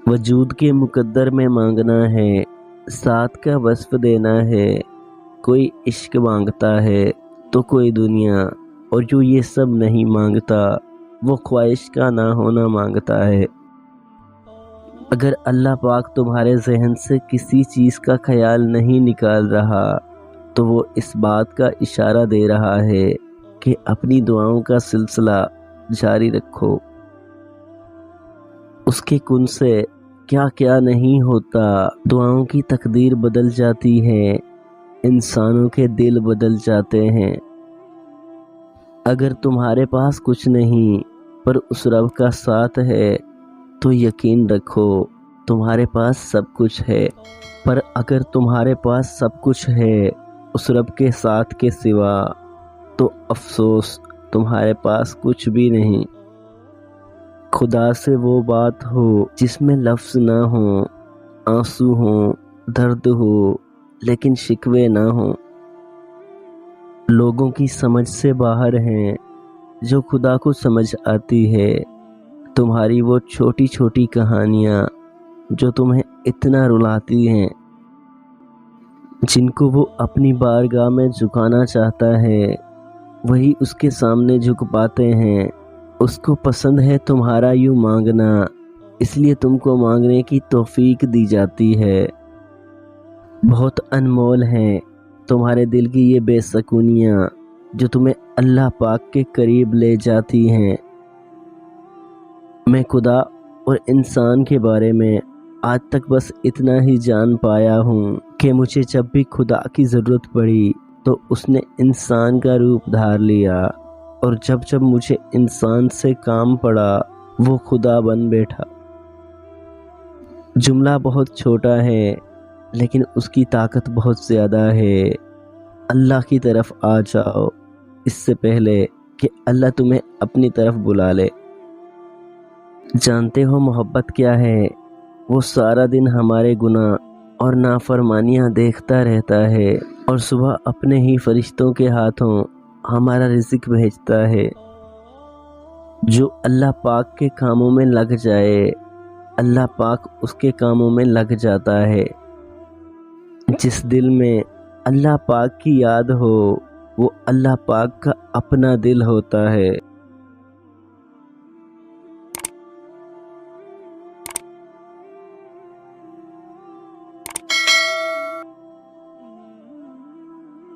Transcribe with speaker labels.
Speaker 1: وجود کے مقدر میں مانگنا ہے، ساتھ کا وصف دینا ہے۔ کوئی عشق مانگتا ہے تو کوئی دنیا، اور جو یہ سب نہیں مانگتا وہ خواہش کا نہ ہونا مانگتا ہے۔ اگر اللہ پاک تمہارے ذہن سے کسی چیز کا خیال نہیں نکال رہا تو وہ اس بات کا اشارہ دے رہا ہے کہ اپنی دعاؤں کا سلسلہ جاری رکھو۔ اس کے کن سے کیا کیا نہیں ہوتا۔ دعاؤں کی تقدیر بدل جاتی ہے، انسانوں کے دل بدل جاتے ہیں۔ اگر تمہارے پاس کچھ نہیں پر اس رب کا ساتھ ہے تو یقین رکھو تمہارے پاس سب کچھ ہے، پر اگر تمہارے پاس سب کچھ ہے اس رب کے ساتھ کے سوا تو افسوس تمہارے پاس کچھ بھی نہیں۔ خدا سے وہ بات ہو جس میں لفظ نہ ہوں، آنسو ہوں، درد ہو لیکن شکوے نہ ہوں۔ لوگوں کی سمجھ سے باہر ہیں جو خدا کو سمجھ آتی ہے۔ تمہاری وہ چھوٹی چھوٹی کہانیاں جو تمہیں اتنا رلاتی ہیں، جن کو وہ اپنی بارگاہ میں جھکانا چاہتا ہے وہی اس کے سامنے جھک پاتے ہیں۔ اس کو پسند ہے تمہارا یوں مانگنا، اس لیے تم کو مانگنے کی توفیق دی جاتی ہے۔ بہت انمول ہیں تمہارے دل کی یہ بے سکونیاں جو تمہیں اللہ پاک کے قریب لے جاتی ہیں۔ میں خدا اور انسان کے بارے میں آج تک بس اتنا ہی جان پایا ہوں کہ مجھے جب بھی خدا کی ضرورت پڑی تو اس نے انسان کا روپ دھار لیا، اور جب جب مجھے انسان سے کام پڑا وہ خدا بن بیٹھا۔ جملہ بہت چھوٹا ہے لیکن اس کی طاقت بہت زیادہ ہے۔ اللہ کی طرف آ جاؤ اس سے پہلے کہ اللہ تمہیں اپنی طرف بلا لے۔ جانتے ہو محبت کیا ہے؟ وہ سارا دن ہمارے گناہ اور نافرمانیاں دیکھتا رہتا ہے اور صبح اپنے ہی فرشتوں کے ہاتھوں ہمارا رزق بھیجتا ہے۔ جو اللہ پاک کے کاموں میں لگ جائے اللہ پاک اس کے کاموں میں لگ جاتا ہے۔ جس دل میں اللہ پاک کی یاد ہو وہ اللہ پاک کا اپنا دل ہوتا ہے۔